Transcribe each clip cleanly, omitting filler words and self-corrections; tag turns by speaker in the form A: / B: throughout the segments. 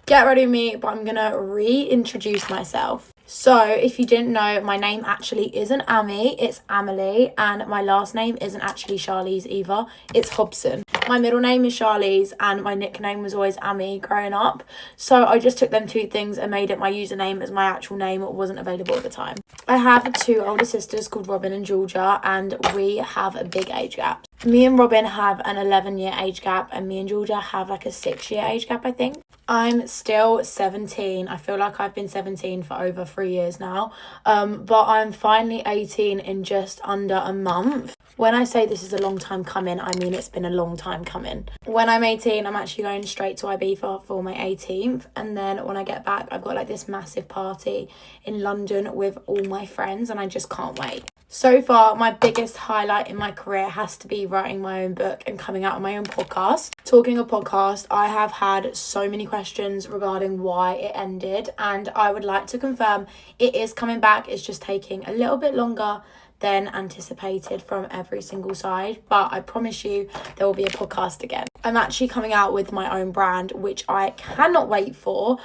A: get ready with me, but I'm gonna reintroduce myself. So if you didn't know, my name actually isn't Amy, it's Amelie, and my last name isn't actually Charlize either, it's Hobson. My middle name is Charlize and my nickname was always Amy growing up, so I just took them two things and made it my username as my actual name. It wasn't available at the time. I have two older sisters called Robin and Georgia, and we have a big age gap. Me and Robin have an 11-year age gap, and me and Georgia have like a 6-year age gap, I think. I'm still 17. I feel like I've been 17 for over 3 years now, but I'm finally 18 in just under a month. When I say this is a long time coming, I mean it's been a long time coming. When I'm 18, I'm actually going straight to Ibiza for my 18th, and then when I get back, I've got like this massive party in London with all my friends, and I just can't wait. So far, my biggest highlight in my career has to be writing my own book and coming out on my own podcast. Talking of podcast, I have had so many questions regarding why it ended, and I would like to confirm it is coming back. It's just taking a little bit longer than anticipated from every single side, but I promise you there will be a podcast again. I'm actually coming out with my own brand, which I cannot wait for.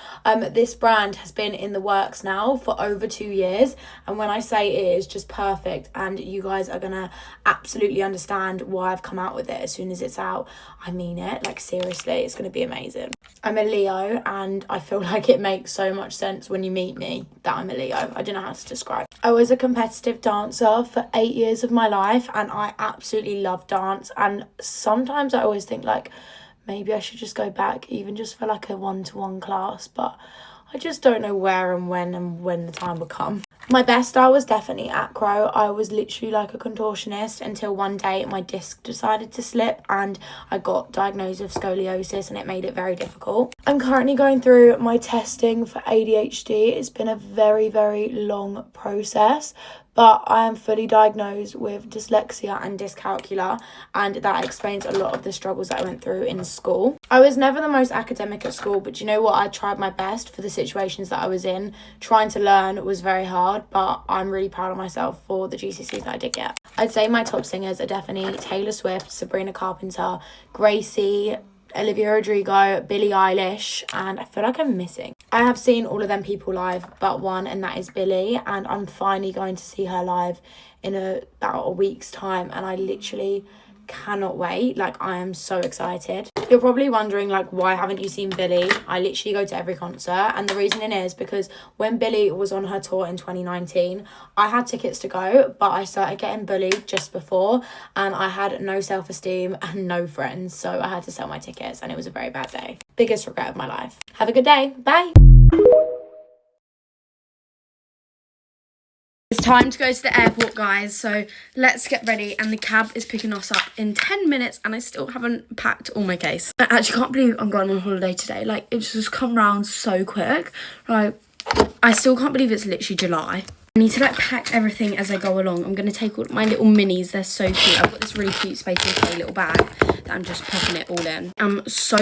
A: This brand has been in the works now for over 2 years, and when I say it is just perfect, and you guys are gonna absolutely understand why I've come out with it as soon as it's out. I mean it, like seriously, it's gonna be amazing. I'm a Leo, and I feel like it makes so much sense when you meet me that I'm a Leo. I don't know how to describe. I was a competitive dancer for 8 years of my life, and I absolutely love dance, and sometimes I always think like maybe I should just go back even just for like a one-to-one class, but I just don't know where and when the time will come. My best hour was definitely acro. I was literally like a contortionist until one day my disc decided to slip and I got diagnosed with scoliosis, and it made it very difficult. I'm currently going through my testing for ADHD. It's been a very, very long process, but I am fully diagnosed with dyslexia and dyscalculia, and that explains a lot of the struggles that I went through in school. I was never the most academic at school, but you know what? I tried my best for the situations that I was in. Trying to learn was very hard, but I'm really proud of myself for the GCSEs that I did get. I'd say my top singers are definitely Taylor Swift, Sabrina Carpenter, Gracie, Olivia Rodrigo, Billie Eilish, and I feel like I'm missing. I have seen all of them people live but one, and that is Billie, and I'm finally going to see her live in about a week's time, and I literally cannot wait. Like, I am so excited. You're probably wondering like, why haven't you seen Billie? I literally go to every concert, and the reasoning is because when Billie was on her tour in 2019, I had tickets to go, but I started getting bullied just before, and I had no self-esteem and no friends, so I had to sell my tickets, and it was a very bad day. Biggest regret of my life. Have a good day. Bye. It's time to go to the airport, guys, so let's get ready, and the cab is picking us up in 10 minutes and I still haven't packed all my case. I actually can't believe I'm going on holiday today. Like, it's just come round so quick. Like, I still can't believe it's literally July. I need to like pack everything as I go along. I'm going to take all my little minis. They're so cute. I've got this really cute Space UK little bag that I'm just popping it all in. I'm so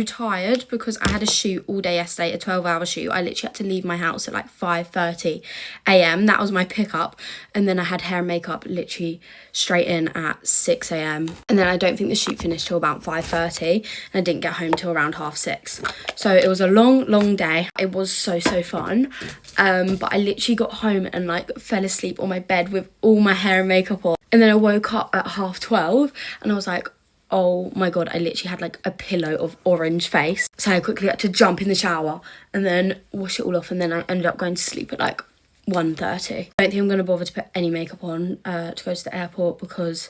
A: tired because I had a shoot all day yesterday, a 12-hour shoot. I literally had to leave my house at like 5:30 a.m. That was my pickup. And then I had hair and makeup literally straight in at 6 a.m. And then I don't think the shoot finished till about 5:30. And I didn't get home till around 6:30. So it was a long day. It was so fun. But I literally got home and like fell asleep on my bed with all my hair and makeup on, and then I woke up at 12:30 and I was like, oh my god, I literally had like a pillow of orange face. So I quickly had to jump in the shower and then wash it all off, and then I ended up going to sleep at like 1:30. I don't think I'm going to bother to put any makeup on to go to the airport because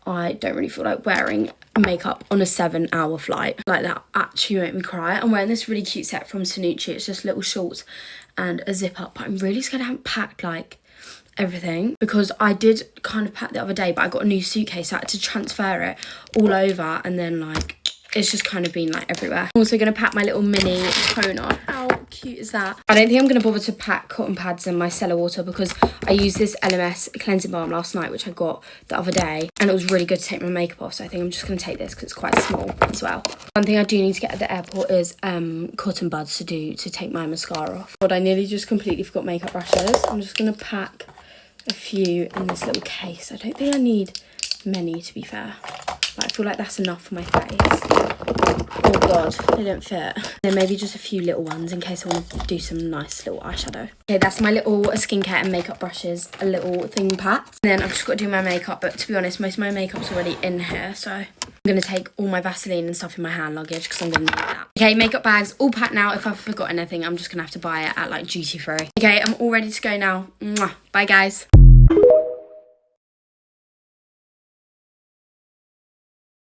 A: I don't really feel like wearing makeup on a 7-hour flight. Like, that actually made me cry. I'm wearing this really cute set from Sanucci. It's just little shorts and a zip up, but I'm really scared I haven't packed like everything, because I did kind of pack the other day, but I got a new suitcase, so I had to transfer it all over, and then like it's just kind of been like everywhere. I'm also going to pack my little mini toner. How cute is that? I don't think I'm going to bother to pack cotton pads and my cellar water because I used this LMS cleansing balm last night, which I got the other day, and it was really good to take my makeup off, so I think I'm just going to take this because it's quite small as well. One thing I do need to get at the airport is cotton buds to take my mascara off. God, I nearly just completely forgot makeup brushes. I'm just going to pack a few in this little case. I don't think I need many, to be fair.
B: Like, I feel like that's enough for my face. Oh god, they don't fit. Then maybe just a few little ones in case I want to do some nice little eyeshadow. Okay, that's my little skincare and makeup brushes, a little thing pack. And then I've just got to do my makeup, but to be honest, most of my makeup's already in here, so I'm going to take all my Vaseline and stuff in my hand luggage because I'm going to need that. Okay, makeup bags all packed now. If I've forgotten anything, I'm just going to have to buy it at like duty free. Okay, I'm all ready to go now. Mwah. Bye guys.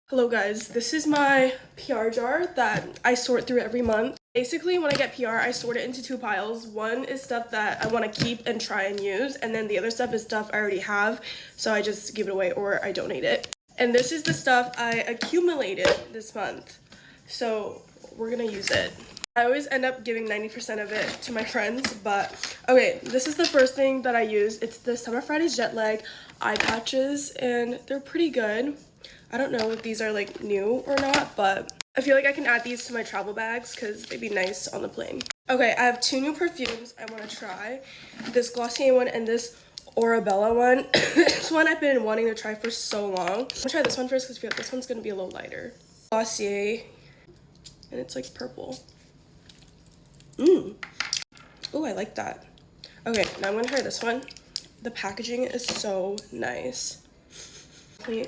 C: Hello guys, this is my PR jar that I sort through every month. Basically, when I get PR, I sort it into two piles. One is stuff that I want to keep and try and use, and then the other stuff is stuff I already have, so I just give it away or I donate it. And this is the stuff I accumulated this month, so we're gonna use it. I always end up giving 90% of it to my friends, but okay, this is the first thing that I use. It's the Summer Fridays Jet Lag eye patches, and they're pretty good. I don't know if these are like new or not, but I feel like I can add these to my travel bags because they'd be nice on the plane. Okay, I have two new perfumes I want to try. This Glossier one and this Orabella one. This one I've been wanting to try for so long. I'm gonna try this one first because I feel like this one's gonna be a little lighter. Glossier, and it's like purple. Oh, I like that. Okay, now I'm gonna try this one. The packaging is so nice. A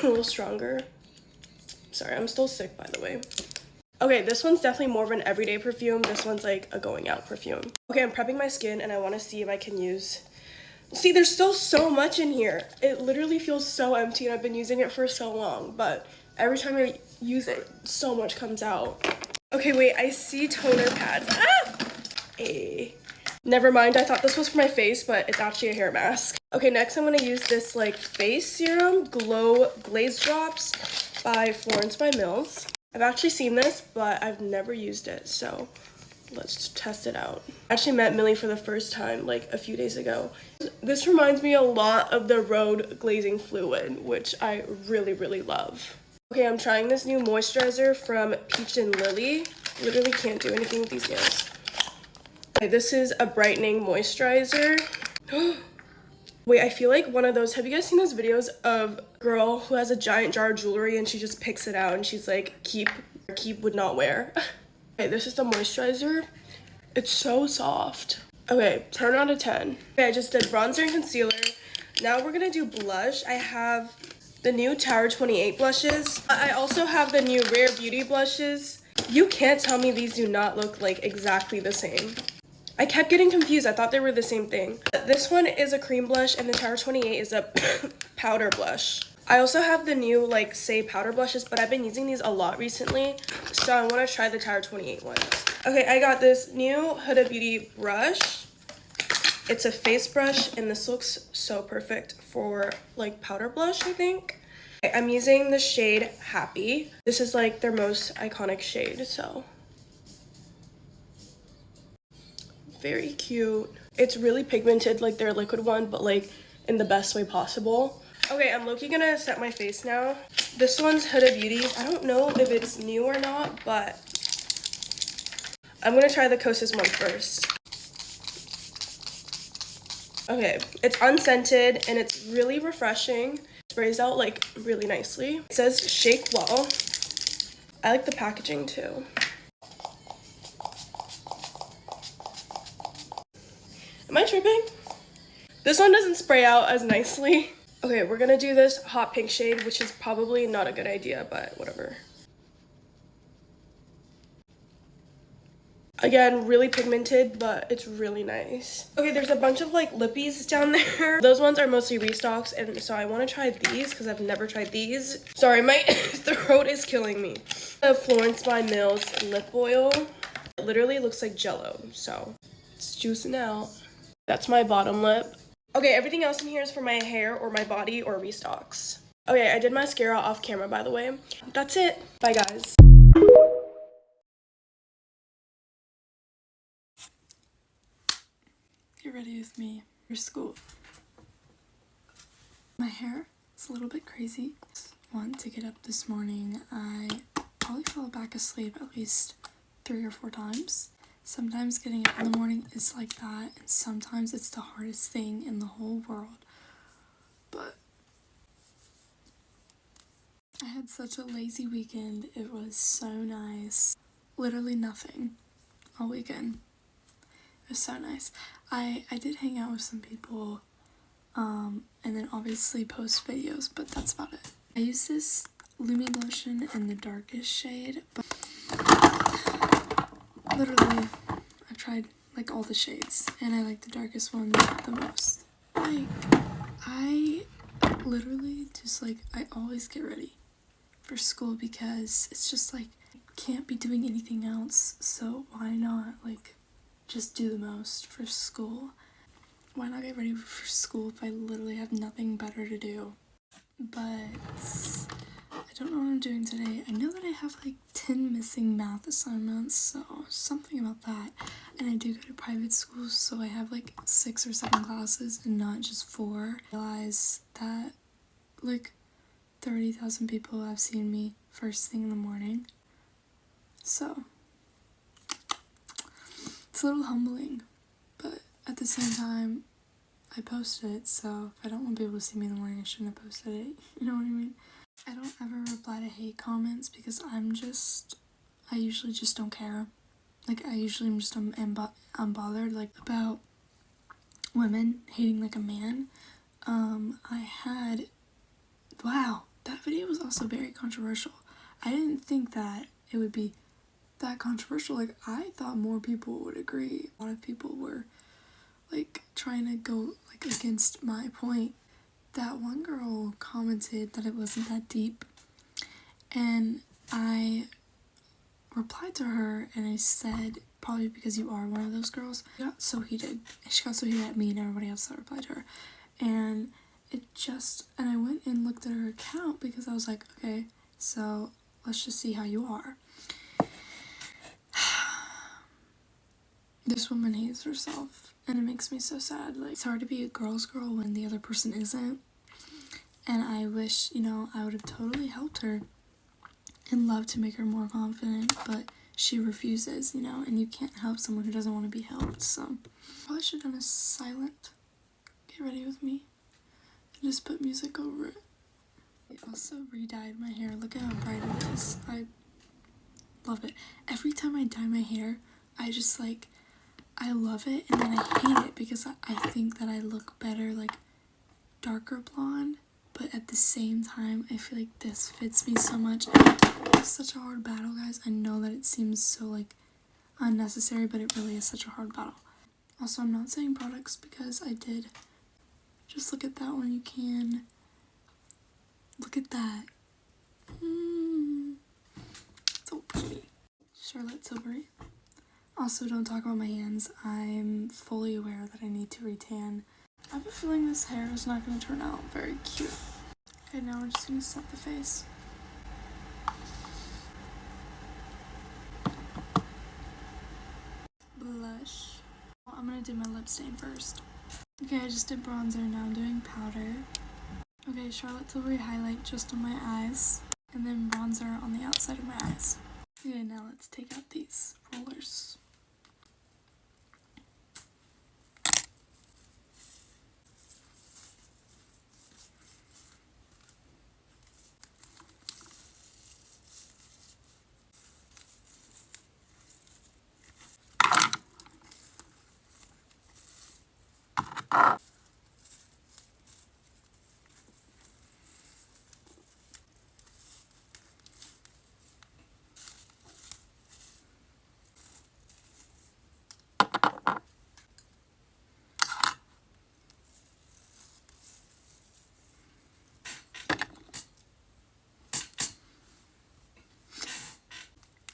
C: little stronger. Sorry, I'm still sick, by the way. Okay, this one's definitely more of an everyday perfume. This one's like a going out perfume. Okay, I'm prepping my skin and I want to see if I can use... See, there's still so much in here. It literally feels so empty and I've been using it for so long, but every time I use it, so much comes out. Okay, wait, I see toner pads. Ah! Hey. Never mind, I thought this was for my face, but it's actually a hair mask. Okay, next I'm gonna use this like face serum, Glow Glaze Drops by Florence by Mills. I've actually seen this, but I've never used it, so let's test it out. I actually met Millie for the first time like a few days ago. This reminds me a lot of the Rhode Glazing Fluid, which I really, really love. Okay, I'm trying this new moisturizer from Peach and Lily. Literally can't do anything with these nails. Okay, this is a brightening moisturizer. Wait, I feel like one of those, have you guys seen those videos of a girl who has a giant jar of jewelry and she just picks it out and she's like, keep would not wear. Okay, this is the moisturizer. It's so soft. Okay, 10 out of 10. Okay, I just did bronzer and concealer. Now we're gonna do blush. I have the new Tower 28 blushes. I also have the new Rare Beauty blushes. You can't tell me these do not look like exactly the same. I kept getting confused. I thought they were the same thing. This one is a cream blush and the Tower 28 is a powder blush. I also have the new like Say powder blushes, but I've been using these a lot recently, so I want to try the Tower 28 ones. Okay, I got this new Huda Beauty brush. It's a face brush and this looks so perfect for like powder blush, I think. Okay, I'm using the shade Happy. This is like their most iconic shade, so very cute. It's really pigmented like their liquid one, but like in the best way possible. Okay, I'm low-key gonna set my face now. This one's Huda Beauty. I don't know if it's new or not, but I'm gonna try the Kosas one first. Okay, it's unscented and it's really refreshing. It sprays out like really nicely. It says shake well. I like the packaging too. Am I tripping? This one doesn't spray out as nicely. Okay, we're gonna do this hot pink shade, which is probably not a good idea, but whatever. Again, really pigmented, but it's really nice. Okay, there's a bunch of like lippies down there. Those ones are mostly restocks, and so I want to try these because I've never tried these. Sorry, my throat is killing me. The Florence by Mills lip oil. It literally looks like Jello, so it's juicing out. That's my bottom lip. Okay, everything else in here is for my hair or my body or restocks. Okay, I did mascara off camera, by the way. That's it. Bye, guys.
D: Get ready with me for school. My hair is a little bit crazy. Want to get up this morning. I probably fell back asleep at least 3 or 4 times. Sometimes getting up in the morning is like that, and sometimes it's the hardest thing in the whole world. But I had such a lazy weekend. It was so nice. Literally nothing all weekend. It was so nice. I did hang out with some people, and then obviously post videos, but that's about it. I used this Lumi lotion in the darkest shade, but literally I've tried like all the shades, and I like the darkest one the most. Like, I literally just like, I always get ready for school because it's just like, I can't be doing anything else, so why not like just do the most for school? Why not get ready for school if I literally have nothing better to do? But I don't know what I'm doing today. I know that I have like 10 missing math assignments, so something about that. And I do go to private schools, so I have like 6 or 7 classes and not just 4. I realize that like 30,000 people have seen me first thing in the morning. So it's a little humbling, but at the same time, I posted it, so if I don't want people to see me in the morning, I shouldn't have posted it. You know what I mean? I don't ever reply to hate comments because I usually just don't care. Like, I usually am just unbothered, like, about women hating like a man. Wow, that video was also very controversial. I didn't think that it would be that controversial. Like, I thought more people would agree. A lot of people were like trying to go like against my point. That one girl commented that it wasn't that deep, and I replied to her and I said, probably because you are one of those girls. She got so heated at me and everybody else that replied to her, and I went and looked at her account because I was like, okay, so let's just see how you are. This woman hates herself, and it makes me so sad. Like, it's hard to be a girl's girl when the other person isn't, and I wish, you know, I would have totally helped her and loved to make her more confident, but she refuses, you know, and you can't help someone who doesn't want to be helped. So probably should have done a silent get ready with me and just put music over it. I also re-dyed my hair. Look at how bright it is. I love it. Every time I dye my hair, I love it, and then I hate it because I think that I look better like darker blonde, but at the same time I feel like this fits me so much. It's such a hard battle, guys. I know that it seems so like unnecessary, but it really is such a hard battle. Also, I'm not saying products because I did just look at that one. You can look at that. So pretty. Charlotte Tilbury. Also, don't talk about my hands. I'm fully aware that I need to retan. I have a feeling this hair is not going to turn out very cute. Okay, now we're just going to set the face. Blush. Well, I'm going to do my lip stain first. Okay, I just did bronzer. Now I'm doing powder. Okay, Charlotte Tilbury highlight just on my eyes. And then bronzer on the outside of my eyes. Okay, now let's take out these rollers.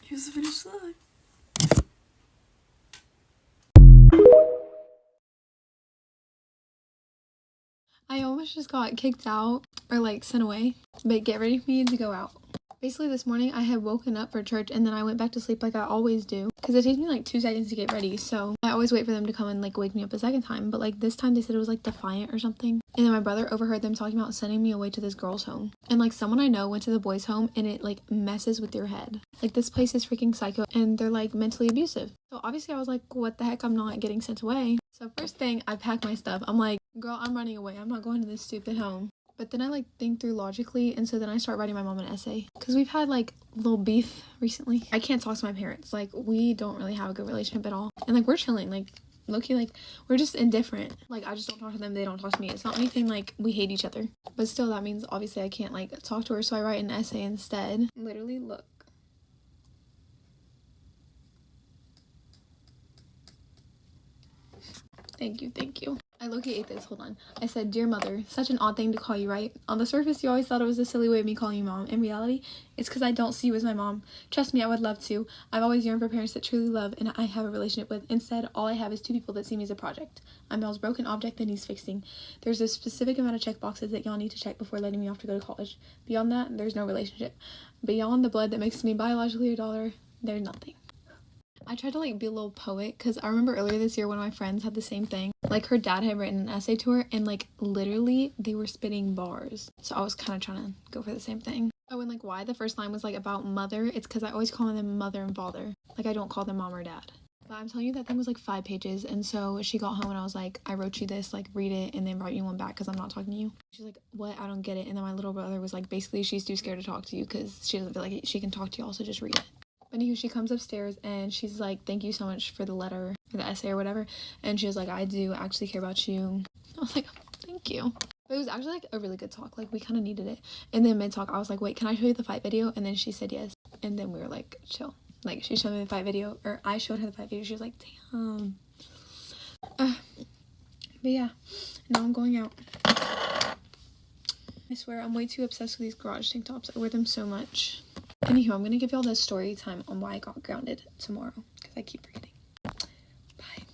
D: Here's the finished look.
A: I almost just got kicked out or like sent away, but get ready for me to go out. Basically this morning I had woken up for church and then I went back to sleep like I always do because it takes me like 2 seconds to get ready, so I always wait for them to come and like wake me up a second time, but like this time they said it was like defiant or something, and then my brother overheard them talking about sending me away to this girl's home, and like someone I know went to the boys' home and it like messes with your head. Like this place is freaking psycho and they're like mentally abusive. So obviously I was like, what the heck, I'm not getting sent away. So first thing, I packed my stuff. I'm like, girl, I'm running away. I'm not going to this stupid home.
D: But then I like think through logically, and so then I start writing my mom an essay. Because we've had like a little beef recently. I can't talk to my parents. Like, we don't really have a good relationship at all. And like, we're chilling. Like, low-key, like, we're just indifferent. Like, I just don't talk to them, they don't talk to me. It's not anything like we hate each other. But still, that means obviously I can't like talk to her, so I write an essay instead. Literally, look. Thank you, thank you. I low-key ate this, hold on. I said, "Dear mother, such an odd thing to call you, right? On the surface, you always thought it was a silly way of me calling you mom. In reality, it's because I don't see you as my mom. Trust me, I would love to. I've always yearned for parents that truly love and I have a relationship with. Instead, all I have is two people that see me as a project. I'm y'all's broken object that needs fixing. There's a specific amount of check boxes that y'all need to check before letting me off to go to college. Beyond that, there's no relationship. Beyond the blood that makes me biologically your daughter, there's nothing." I tried to like be a little poet because I remember earlier this year one of my friends had the same thing. Like, her dad had written an essay to her and like literally they were spitting bars. So I was kind of trying to go for the same thing. Oh, and like why the first line was like about mother, it's because I always call them mother and father. Like, I don't call them mom or dad. But I'm telling you, that thing was like 5 pages. And so she got home and I was like, "I wrote you this, like read it and then write you one back because I'm not talking to you." She's like, "What? I don't get it." And then my little brother was like, basically she's too scared to talk to you because she doesn't feel like she can talk to you all, so just read it. Anywho, she comes upstairs and she's like, "Thank you so much for the letter or the essay or whatever." And she was like, "I do actually care about you." I was like, "Thank you." But it was actually like a really good talk. Like, we kind of needed it. And then mid-talk, I was like, "Wait, can I show you the fight video?" And then she said yes. And then we were like, chill. Like, she showed me the fight video, or I showed her the fight video. She was like, "Damn." But yeah, now I'm going out. I swear, I'm way too obsessed with these garage tank tops. I wear them so much. Anywho, I'm gonna give y'all the story time on why I got grounded tomorrow because I keep forgetting. Bye.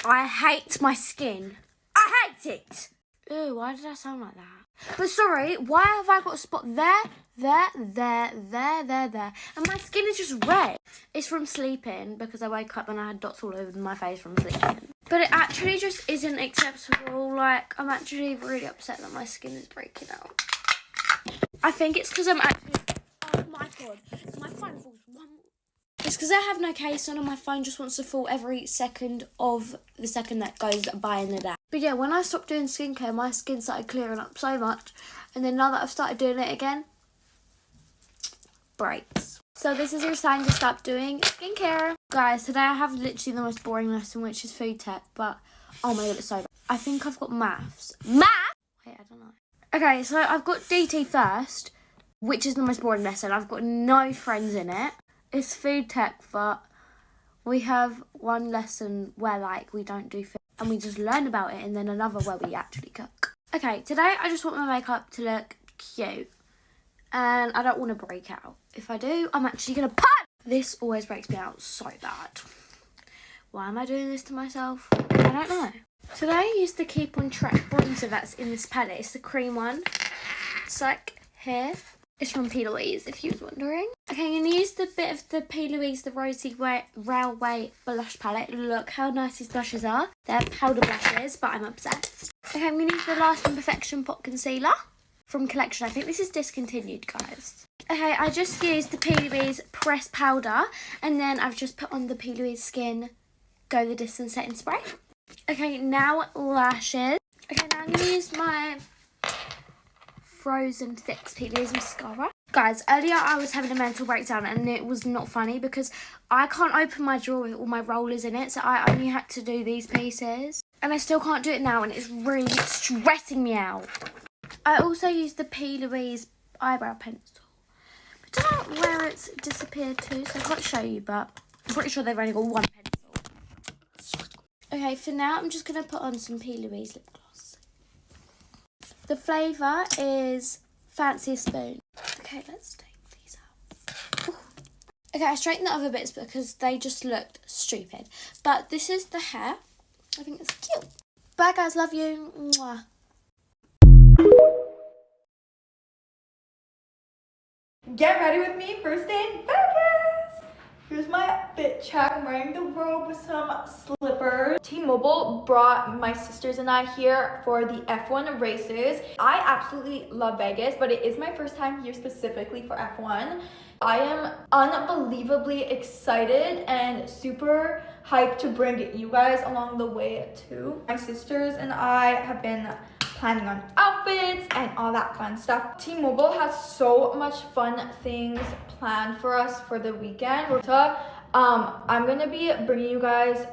B: I hate my skin. I hate it. Ew, why did I sound like that? But sorry, why have I got a spot there, there, and my skin is just red? It's from sleeping because I woke up and I had dots all over my face from sleeping. But it actually just isn't acceptable. Like, I'm actually really upset that my skin is breaking out. I think it's because I'm actually... Oh my god, my phone falls one... It's because I have no case on and my phone just wants to fall every second of the second that goes by in the day. But yeah, when I stopped doing skincare, my skin started clearing up so much. And then now that I've started doing it again, breaks. So this is your sign to stop doing skincare. Guys, today I have literally the most boring lesson, which is food tech. But, oh my god, it's so bad. I think I've got maths. Math? Wait, I don't know. Okay, so I've got DT first, which is the most boring lesson. I've got no friends in it. It's food tech, but we have one lesson where like we don't do food and we just learn about it, and then another where we actually cook. Okay, today I just want my makeup to look cute and I don't want to break out. If I do, I'm actually going to put. This always breaks me out so bad. Why am I doing this to myself? I don't know. Today I used the Keep on Track bronzer that's in this palette. It's the cream one. It's like here. It's from P. Louise, if you was wondering. Okay, I'm going to use the bit of the P. Louise, the Rosy Railway blush palette. Look how nice these blushes are. They're powder blushes, but I'm obsessed. Okay, I'm going to use the Lasting Perfection Pot Concealer from Collection. I think this is discontinued, guys. Okay, I just used the P. Louise Press Powder, and then I've just put on the P. Louise Skin Go the Distance Setting Spray. Okay, now lashes. Okay, now I'm going to use my Frozen Fix P. Louise mascara. Guys, earlier I was having a mental breakdown and it was not funny because I can't open my drawer with all my rollers in it, so I only had to do these pieces. And I still can't do it now and it's really stressing me out. I also used the P. Louise eyebrow pencil. But I don't know where it's disappeared to, so I can't show you, but I'm pretty sure they've only got one pencil. Okay, for now I'm just going to put on some P. Louise lip gloss. The flavour is Fancy Spoon. Okay, let's take these out. Ooh. Okay, I straightened the other bits because they just looked stupid. But this is the hair. I think it's cute. Bye guys, love you. Mwah.
A: Get ready with me, first day in focus.
E: Here's my fit check. I'm wearing the robe with some slippers. T-Mobile brought my sisters and I here for the F1 races. I absolutely love Vegas, but it is my first time here specifically for F1. I am unbelievably excited and super hyped to bring you guys along the way too. My sisters and I have been planning on outfits and all that fun stuff. T-Mobile has so much fun things planned for us for the weekend. I'm gonna be bringing you guys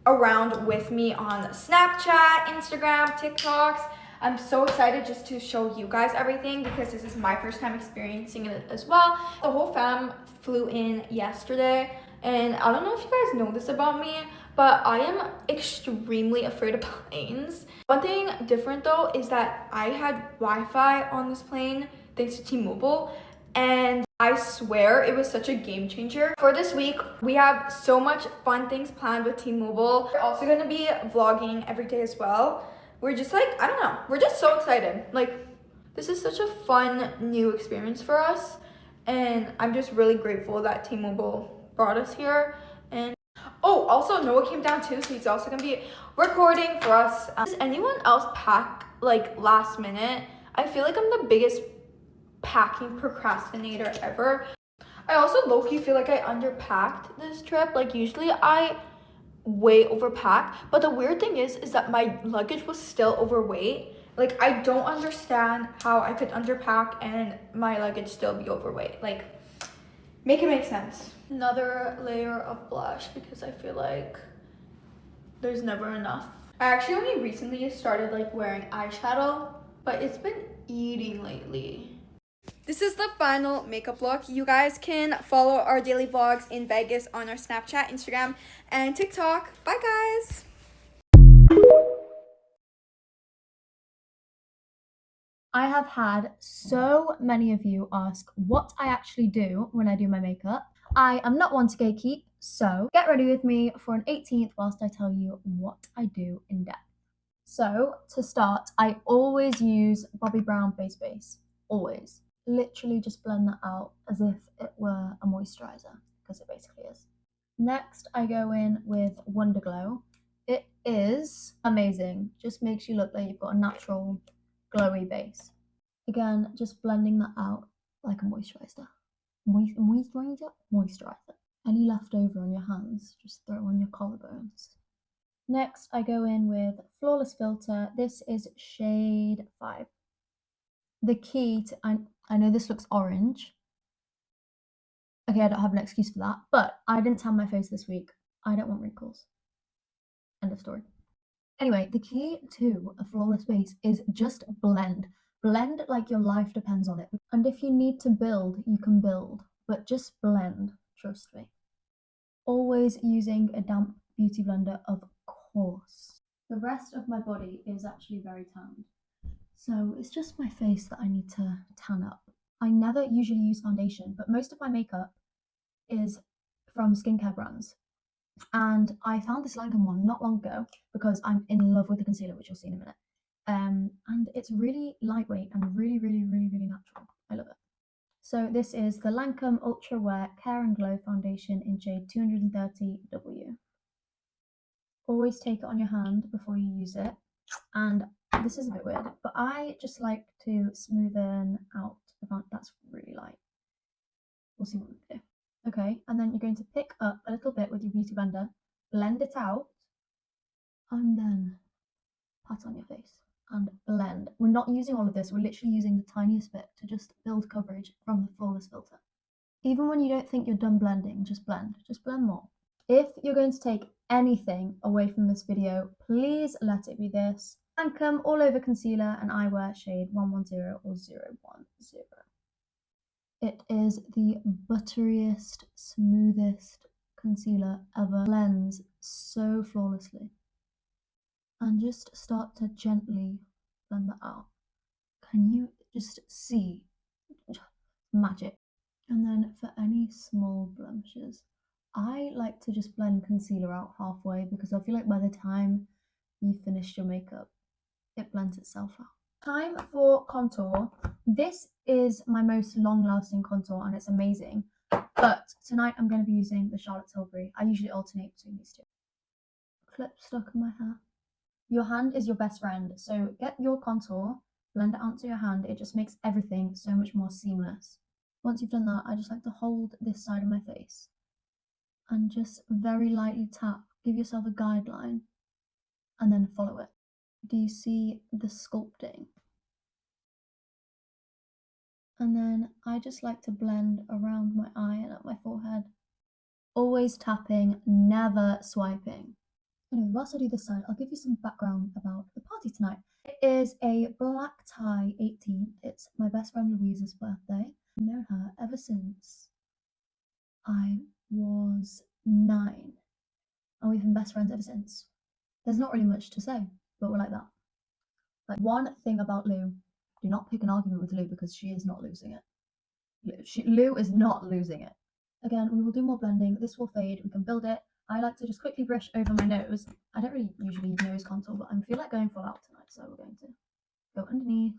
E: around with me on Snapchat, Instagram, TikToks. I'm so excited just to show you guys everything because this is my first time experiencing it as well. The whole fam flew in yesterday, and I don't know if you guys know this about me, but I am extremely afraid of planes. One thing different though is that I had Wi-Fi on this plane thanks to T-Mobile, and I swear it was such a game changer. For this week, we have so much fun things planned with T-Mobile. We're also gonna be vlogging every day as well. We're just like, I don't know, we're just so excited. Like, this is such a fun new experience for us, and I'm just really grateful that T-Mobile brought us here. And oh, also Noah came down too, so he's also gonna be recording for us. Does anyone else pack like last minute? I feel like I'm the biggest packing procrastinator ever. I also low-key feel like I underpacked this trip. Like usually I way overpack, but the weird thing is that my luggage was still overweight. Like I don't understand how I could underpack and my luggage still be overweight. Like make it make sense. Another layer of blush because I feel like there's never enough. I actually only recently started like wearing eyeshadow, but it's been eating lately. This is the final makeup look. You guys can follow our daily vlogs in Vegas on our Snapchat, Instagram, and TikTok. Bye, guys.
B: I have had so many of you ask what I actually do when I do my makeup. I am not one to gatekeep, so get ready with me for an 18th whilst I tell you what I do in depth. So to start, I always use Bobbi Brown Face Base. Always. Literally just blend that out as if it were a moisturizer, because it basically is. Next, I go in with Wonder Glow. It is amazing. Just makes you look like you've got a natural glowy base. Again, just blending that out like a moisturizer. Moisturizer. Any leftover on your hands, just throw on your collarbones. Next, I go in with Flawless Filter. This is shade 5. The key to, I know this looks orange. Okay, I don't have an excuse for that, but I didn't tan my face this week. I don't want wrinkles. End of story. Anyway, the key to a flawless base is just blend. Blend like your life depends on it. And if you need to build, you can build, but just blend, trust me. Always using a damp beauty blender, of course. The rest of my body is actually very tanned. So it's just my face that I need to tan up. I never usually use foundation, but most of my makeup is from skincare brands. And I found this Lancome one not long ago because I'm in love with the concealer, which you'll see in a minute. And it's really lightweight and really natural. I love it. So this is the Lancome Ultra Wear Care and Glow Foundation in shade 230W. Always take it on your hand before you use it. And this is a bit weird, but I just like to smoothen out the foundation. That's really light. We'll see what we do. Okay, and then you're going to pick up a little bit with your beauty blender, blend it out, and then pat on your face and blend. We're not using all of this, we're literally using the tiniest bit to just build coverage from the Flawless Filter. Even when you don't think you're done blending, just blend more. If you're going to take anything away from this video, please let it be this. Lancome All Over Concealer and Eyewear shade 110 or 010. It is the butteriest, smoothest concealer ever. Blends so flawlessly. And just start to gently blend that out. Can you just see? Magic. And then for any small blemishes, I like to just blend concealer out halfway because I feel like by the time you've finished your makeup, it blends itself out. Time for contour. This is my most long-lasting contour and it's amazing. But tonight I'm going to be using the Charlotte Tilbury. I usually alternate between these two. Clip stuck in my hair. Your hand is your best friend, so get your contour, blend it onto your hand. It just makes everything so much more seamless. Once you've done that, I just like to hold this side of my face and just very lightly tap. Give yourself a guideline and then follow it. Do you see the sculpting? And then I just like to blend around my eye and up my forehead. Always tapping, never swiping. Anyway, whilst I do this side, I'll give you some background about the party tonight. It is a black tie 18th. It's my best friend Louisa's birthday. I've known her ever since I was 9. And we've been best friends ever since. There's not really much to say, but we're like that. Like, one thing about Lou, do not pick an argument with Lou because she is not losing it. Lou is not losing it. Again, we will do more blending. This will fade. We can build it. I like to just quickly brush over my nose. I don't really usually nose contour, but I feel like going full out tonight, so we're going to go underneath,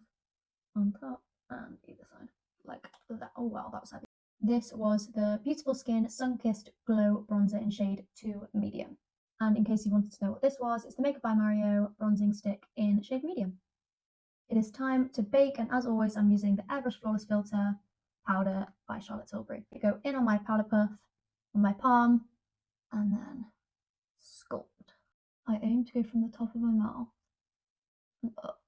B: on top, and either side. Like that. Oh wow, that was heavy. This was the Beautiful Skin Sun-Kissed Glow Bronzer in shade 2 Medium. And in case you wanted to know what this was, it's the Makeup by Mario bronzing stick in shade medium. It is time to bake, and as always, I'm using the Airbrush Flawless Filter powder by Charlotte Tilbury. I go in on my powder puff, on my palm, and then sculpt. I aim to go from the top of my mouth and up.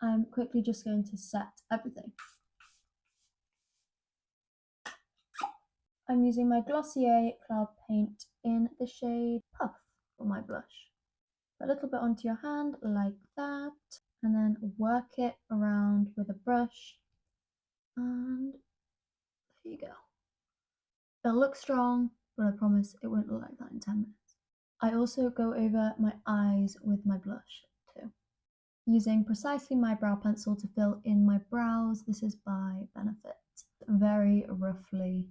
B: I'm quickly just going to set everything. I'm using my Glossier Cloud Paint in the shade Puff for my blush. A little bit onto your hand like that, and then work it around with a brush, and there you go. It'll look strong, but I promise it won't look like that in 10 minutes. I also go over my eyes with my blush too, using precisely my brow pencil to fill in my brows. This is by Benefit. Very roughly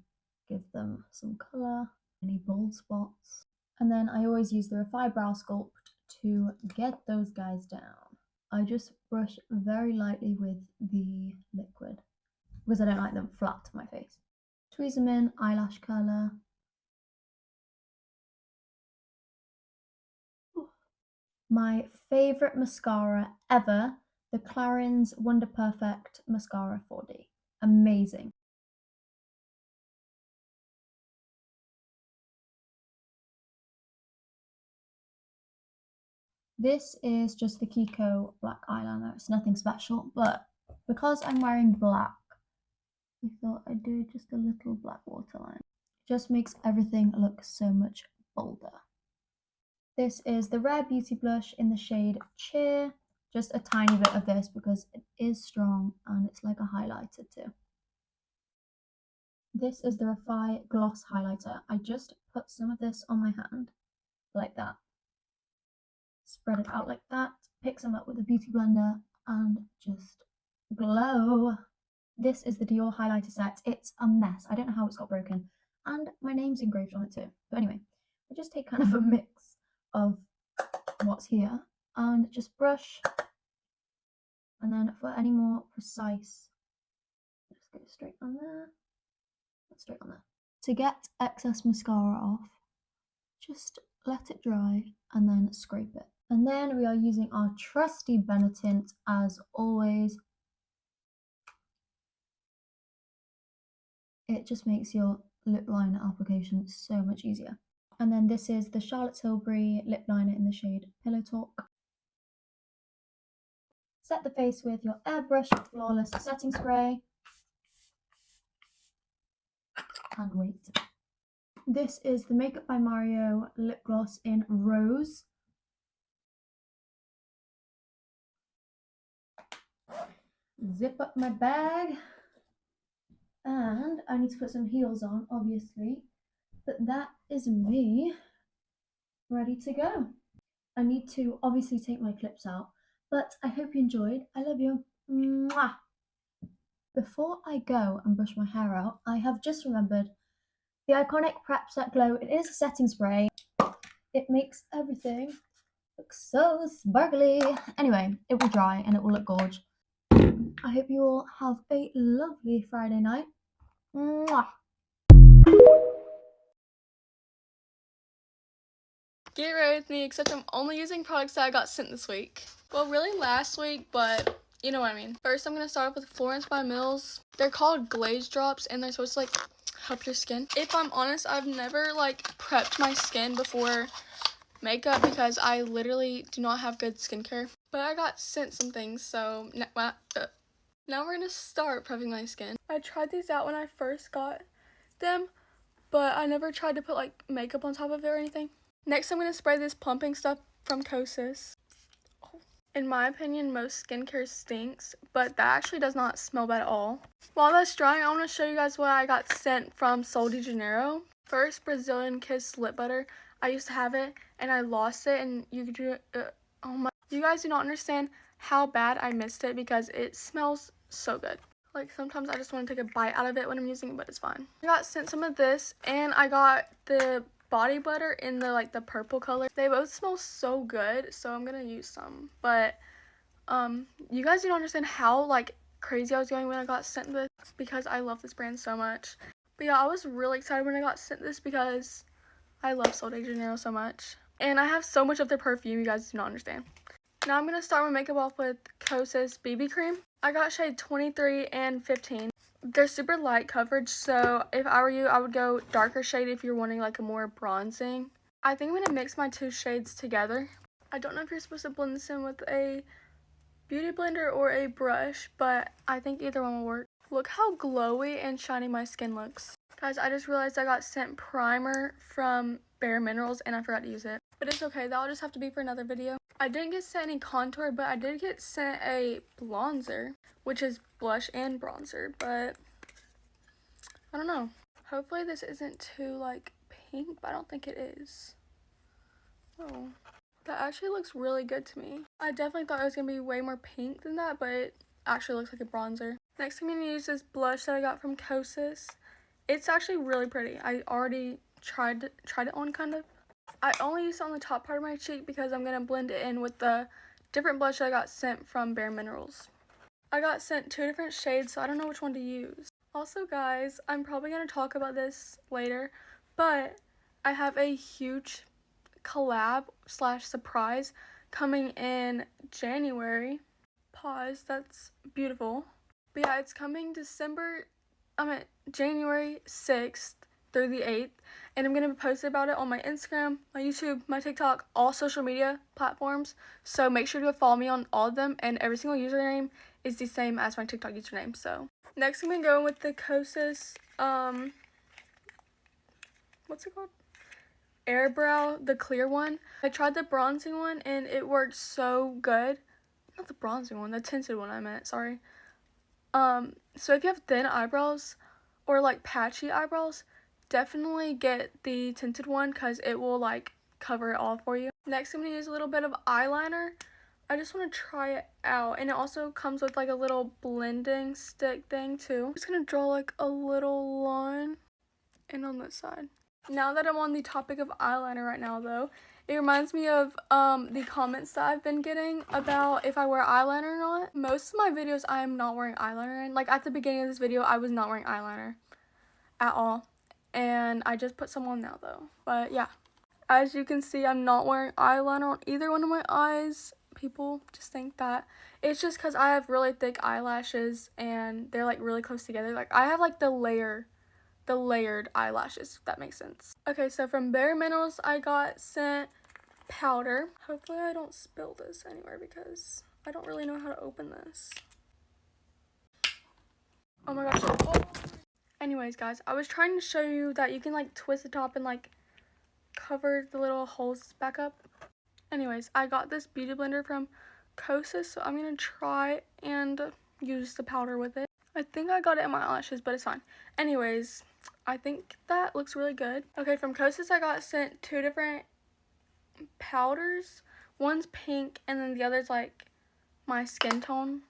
B: give them some colour, any bold spots. And then I always use the Refi Brow Sculpt to get those guys down. I just brush very lightly with the liquid because I don't like them flat to my face. Tweeze them in, eyelash curler. My favourite mascara ever, the Clarins Wonder Perfect Mascara 4D. Amazing. This is just the Kiko black eyeliner. It's nothing special, but because I'm wearing black, I thought I'd do just a little black waterline. It just makes everything look so much bolder. This is the Rare Beauty blush in the shade Cheer. Just a tiny bit of this because it is strong and it's like a highlighter too. This is the Refi Gloss Highlighter. I just put some of this on my hand, like that. Spread it out like that, pick some up with a beauty blender, and just glow. This is the Dior highlighter set. It's a mess. I don't know how it's got broken, and my name's engraved on it too. But anyway, I just take kind of a mix of what's here and just brush, and then for any more precise, just go straight on there, straight on there. To get excess mascara off, just let it dry and then scrape it. And then we are using our trusty Benetint as always. It just makes your lip liner application so much easier. And then this is the Charlotte Tilbury lip liner in the shade Pillow Talk. Set the face with your Airbrush Flawless setting spray. And wait. This is the Makeup by Mario lip gloss in Rose. Zip up my bag, and I need to put some heels on, obviously, but that is me ready to go. I need to obviously take my clips out, but I hope you enjoyed. I love you. Mwah. Before I go and brush my hair out, I have just remembered the iconic Prep Set Glow. It is a setting spray. It makes everything look so sparkly. Anyway, it will dry and it will look gorgeous.
E: I hope you all have a lovely Friday night. Mwah.
C: Get ready with me, except I'm only using products that I got sent this week. Well, really last week, but you know what I mean. First, I'm going to start off with Florence by Mills. They're called glaze drops, and they're supposed to, like, help your skin. If I'm honest, I've never, like, prepped my skin before makeup because I literally do not have good skincare. But I got sent some things, so now we're going to start prepping my skin. I tried these out when I first got them, but I never tried to put, like, makeup on top of it or anything. Next, I'm going to spray this plumping stuff from Kosas. In my opinion, most skincare stinks, but that actually does not smell bad at all. While that's drying, I want to show you guys what I got sent from Sol de Janeiro. First, Brazilian Kiss lip butter. I used to have it, and I lost it, and you guys do not understand how bad I missed it because it smells so good. Like, sometimes I just want to take a bite out of it when I'm using it, but it's fine. I got sent some of this, and I got the body butter in the the purple color. They both smell so good, so I'm gonna use some. But you guys don't understand how crazy I was going when I got sent this because I love this brand so much. But yeah, I was really excited when I got sent this because I love Sol de Janeiro so much, and I have so much of their perfume. You guys do not understand. Now I'm gonna start my makeup off with Kosas BB cream. I got shade 23 and 15. They're super light coverage, so if I were you, I would go darker shade if you're wanting like a more bronzing. I think I'm going to mix my two shades together. I don't know if you're supposed to blend this in with a beauty blender or a brush, but I think either one will work. Look how glowy and shiny my skin looks. Guys, I just realized I got sent primer from Bare Minerals and I forgot to use it. But it's okay, that'll just have to be for another video. I didn't get sent any contour, but I did get sent a bronzer, which is blush and bronzer, but I don't know. Hopefully this isn't too pink, but I don't think it is. Oh, that actually looks really good to me. I definitely thought it was gonna be way more pink than that, but it actually looks like a bronzer. Next, I'm gonna use this blush that I got from Kosas. It's actually really pretty. I already tried it on kind of. I only use it on the top part of my cheek because I'm gonna blend it in with the different blush that I got sent from Bare Minerals. I got sent 2 different shades, so I don't know which one to use. Also, guys, I'm probably gonna talk about this later, but I have a huge collab / surprise coming in January. Pause, that's beautiful. But yeah, it's coming January 6th through the 8th, and I'm going to post about it on my Instagram, my YouTube, my TikTok, all social media platforms, so make sure to follow me on all of them, and every single username is the same as my TikTok username. So next, I'm going to go with the Kosas, what's it called? Airbrow, the clear one. I tried the bronzing one, and it worked so good. Not the bronzing one, the tinted one I meant, sorry. So if you have thin eyebrows or patchy eyebrows, definitely get the tinted one because it will cover it all for you. Next, I'm going to use a little bit of eyeliner. I just want to try it out, and it also comes with a little blending stick thing too. I'm just going to draw a little line and on this side. Now that I'm on the topic of eyeliner right now though, it reminds me of the comments that I've been getting about if I wear eyeliner or not. Most of my videos I am not wearing eyeliner in. At the beginning of this video, I was not wearing eyeliner at all. And I just put some on now though. But yeah, as you can see, I'm not wearing eyeliner on either one of my eyes. People just think that it's just because I have really thick eyelashes and they're really close together. I have the layered eyelashes, if that makes sense. Okay, so from Bare Minerals, I got sent powder. Hopefully I don't spill this anywhere because I don't really know how to open this. Oh my gosh. Oh. Anyways, guys, I was trying to show you that you can twist the top and cover the little holes back up. Anyways, I got this beauty blender from Kosas, so I'm gonna try and use the powder with it. I think I got it in my eyelashes, but it's fine. Anyways, I think that looks really good. Okay, from Kosas, I got sent 2 different powders. One's pink, and then the other's my skin tone.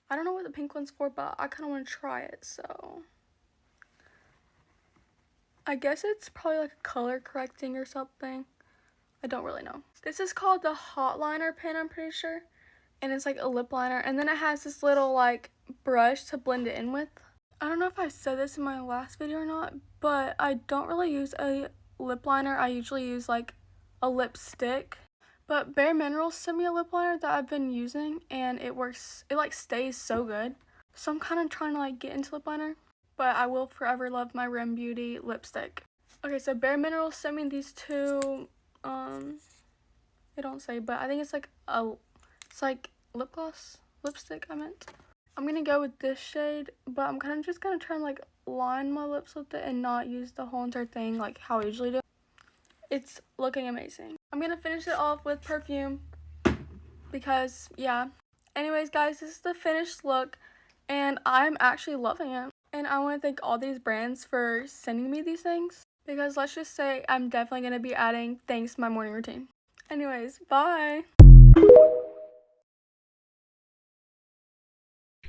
C: I don't know what the pink one's for, but I kind of want to try it, so I guess it's probably a color correcting or something. I don't really know. This is called the Hot Liner pen, I'm pretty sure.
D: and it's like a lip liner, and then it has this little like brush to blend it in with. I don't know if I said this in my last video or not, but I don't really use a lip liner. I usually use like a lipstick. But Bare Minerals sent me a lip liner that I've been using, and it works. It like stays so good. So I'm kind of trying to like get into lip liner, but I will forever love my Rim Beauty lipstick. Okay, so Bare Minerals sent me these two. They don't say, but I think it's like lip gloss, lipstick. I meant. I'm gonna go with this shade, but I'm kind of just gonna try and like line my lips with it and not use the whole entire thing like how I usually do. It's looking amazing. I'm gonna finish it off with perfume because yeah. Anyways guys, this is the finished look and I'm actually loving it. And I want to thank all these brands for sending me these things because let's just say I'm definitely gonna be adding things to my morning routine. Anyways, bye!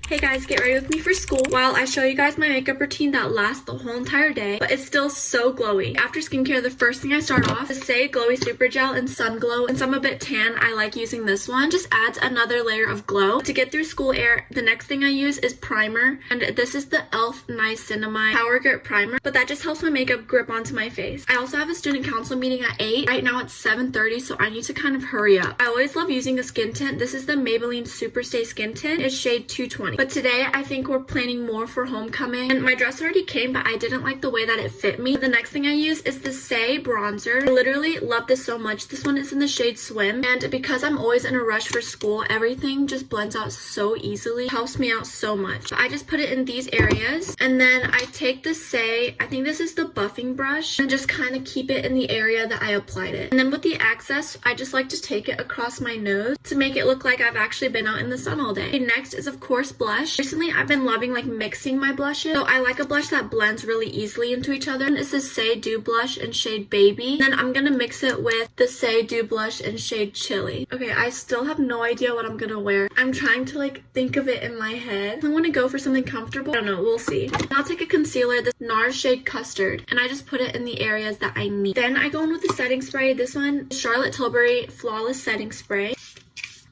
F: Hey guys, get ready with me for school while I show you guys my makeup routine that lasts the whole entire day, but it's still so glowy. After skincare, the first thing I start off is Say Glowy Super Gel in Sun Glow. Since I'm a bit tan, I like using this one. Just adds another layer of glow. To get through school air, the next thing I use is primer, and this is the e.l.f. Niacinamide Power Grip Primer, but that just helps my makeup grip onto my face. I also have a student council meeting at 8. Right now it's 7:30, so I need to kind of hurry up. I always love using a skin tint. This is the Maybelline Super Stay Skin Tint. It's shade 220. But today, I think we're planning more for homecoming. And my dress already came, but I didn't like the way that it fit me. The next thing I use is the Say bronzer. I literally love this so much. This one is in the shade Swim. And because I'm always in a rush for school, everything just blends out so easily. It helps me out so much. I just put it in these areas. And then I take the Say, I think this is the buffing brush, and just kind of keep it in the area that I applied it. And then with the access, I just like to take it across my nose to make it look like I've actually been out in the sun all day. Okay, next is of course blush. Recently, I've been loving like mixing my blushes. So I like a blush that blends really easily into each other. And this is Say Dew Blush in shade Baby. Then I'm gonna mix it with the Say Dew Blush in shade Chili. Okay, I still have no idea what I'm gonna wear. I'm trying to like think of it in my head. I want to go for something comfortable. I don't know, we'll see. And I'll take a concealer, this NARS shade Custard, and I just put it in the areas that I need. Then I go in with the setting spray. This one, Charlotte Tilbury Flawless Setting Spray.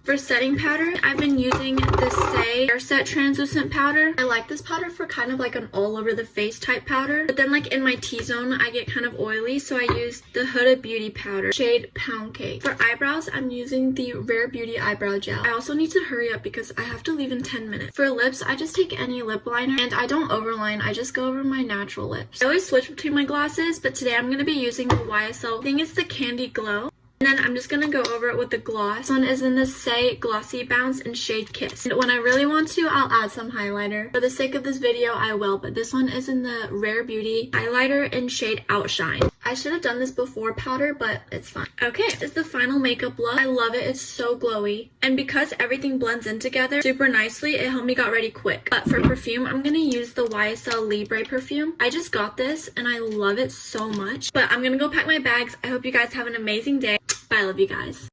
F: For setting powder, I've been using the Say Air Set Translucent Powder. I like this powder for kind of like an all over the face type powder. But then like in my T-zone, I get kind of oily, so I use the Huda Beauty Powder, shade Pound Cake. For eyebrows, I'm using the Rare Beauty Eyebrow Gel. I also need to hurry up because I have to leave in 10 minutes. For lips, I just take any lip liner and I don't overline, I just go over my natural lips. I always switch between my glosses, but today I'm going to be using the YSL, I think it's the Candy Glow. And then I'm just going to go over it with the gloss. This one is in the Say Glossy Bounce in shade Kiss. And when I really want to, I'll add some highlighter. For the sake of this video, I will. But this one is in the Rare Beauty highlighter in shade Outshine. I should have done this before powder, but it's fine. Okay, this is the final makeup look. I love it. It's so glowy. And because everything blends in together super nicely, it helped me get ready quick. But for perfume, I'm going to use the YSL Libre perfume. I just got this and I love it so much. But I'm going to go pack my bags. I hope you guys have an amazing day. Bye, I love you guys.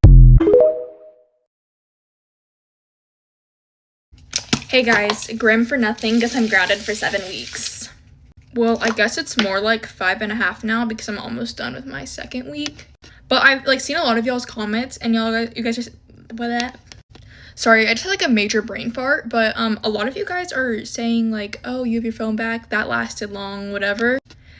G: Hey guys, Grwm for nothing because I'm grounded for 7 weeks. Well, I guess it's more like 5.5 now because I'm almost done with my 2nd week. But I've like seen a lot of y'all's comments and you guys just sorry, I just had like a major brain fart, but a lot of you guys are saying like, oh, you have your phone back, that lasted long, whatever.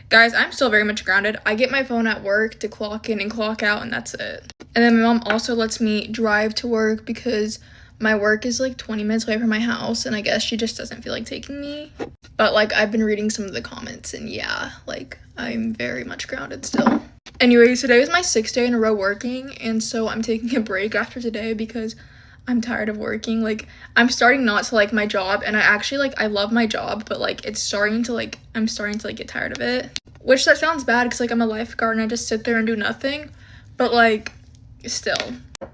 G: Guys, I'm still very much grounded. I get my phone at work to clock in and clock out, and that's it. And then my mom also lets me drive to work because my work is like 20 minutes away from my house, and I guess she just doesn't feel like taking me. But like, I've been reading some of the comments, and yeah, like, I'm very much grounded still. Anyways, today was my 6th day in a row working, and so I'm taking a break after today because I'm tired of working. Like, I'm starting not to like my job, and I actually like, I love my job, but like, I'm starting to like get tired of it. Which that sounds bad because like I'm a lifeguard and I just sit there and do nothing, but like, still,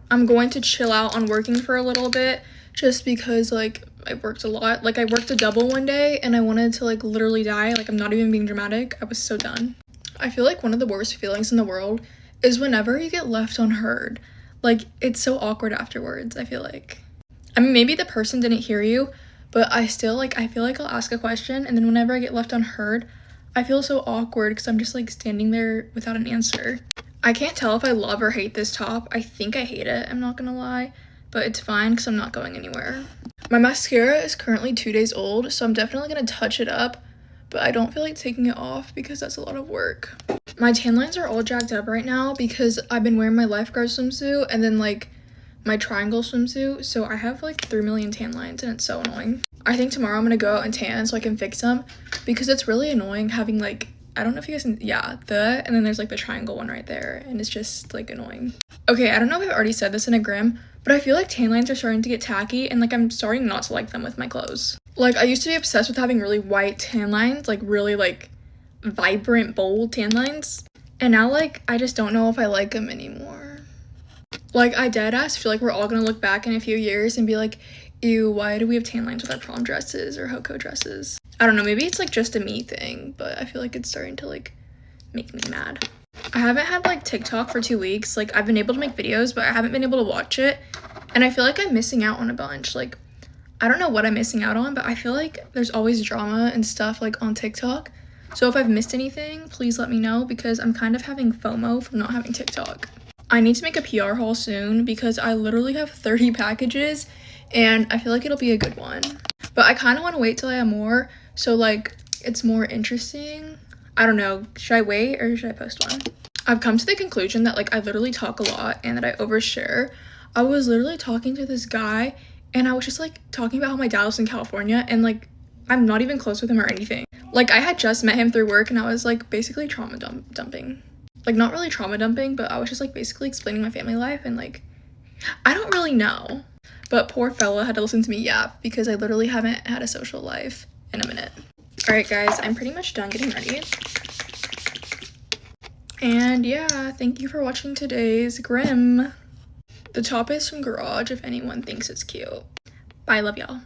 G: I'm going to chill out on working for a little bit just because like I worked a lot. Like, I worked a double one day and I wanted to like literally die. Like, I'm not even being dramatic. I was so done. I feel like one of the worst feelings in the world is whenever you get left unheard. Like, it's so awkward afterwards, I feel like. I mean, maybe the person didn't hear you, but I still like, I feel like I'll ask a question and then whenever I get left unheard, I feel so awkward because I'm just like standing there without an answer. I can't tell if I love or hate this top. I think I hate it, I'm not gonna lie. but it's fine because I'm not going anywhere. My mascara is currently 2 days old, so I'm definitely going to touch it up, but I don't feel like taking it off because that's a lot of work. My tan lines are all jacked up right now because I've been wearing my lifeguard swimsuit and then like my triangle swimsuit, so I have like 3 million tan lines and it's so annoying. I think tomorrow I'm gonna go out and tan so I can fix them because it's really annoying having like, I don't know if you guys can, yeah, and then there's like the triangle one right there and it's just like annoying. Okay, I don't know if I've already said this in a Grwm, but I feel like tan lines are starting to get tacky and like I'm starting not to like them with my clothes. Like I used to be obsessed with having really white tan lines, like really like vibrant bold tan lines, and now like I just don't know if I like them anymore. Like I dead ass feel like we're all gonna look back in a few years and be like, ew, why do we have tan lines with our prom dresses or Hoko dresses? I don't know, maybe it's like just a me thing, but I feel like it's starting to like make me mad. I haven't had like TikTok for 2 weeks. Like I've been able to make videos, but I haven't been able to watch it, and I feel like I'm missing out on a bunch. Like I don't know what I'm missing out on, but I feel like there's always drama and stuff like on TikTok. So if I've missed anything, please let me know because I'm kind of having FOMO from not having TikTok. I need to make a PR haul soon because I literally have 30 packages and I feel like it'll be a good one. But I kind of want to wait till I have more so like it's more interesting. I don't know, should I wait or should I post one? I've come to the conclusion that like I literally talk a lot and that I overshare. I was literally talking to this guy and I was just like talking about how my dad was in California and like I'm not even close with him or anything. Like I had just met him through work and I was like basically trauma dumping. Like not really trauma dumping, but I was just like basically explaining my family life and like I don't really know. But poor fella had to listen to me yap because I literally haven't had a social life in a minute. Alright guys, I'm pretty much done getting ready. And yeah, thank you for watching today's Grwm. The top is from Garage if anyone thinks it's cute. Bye, love y'all.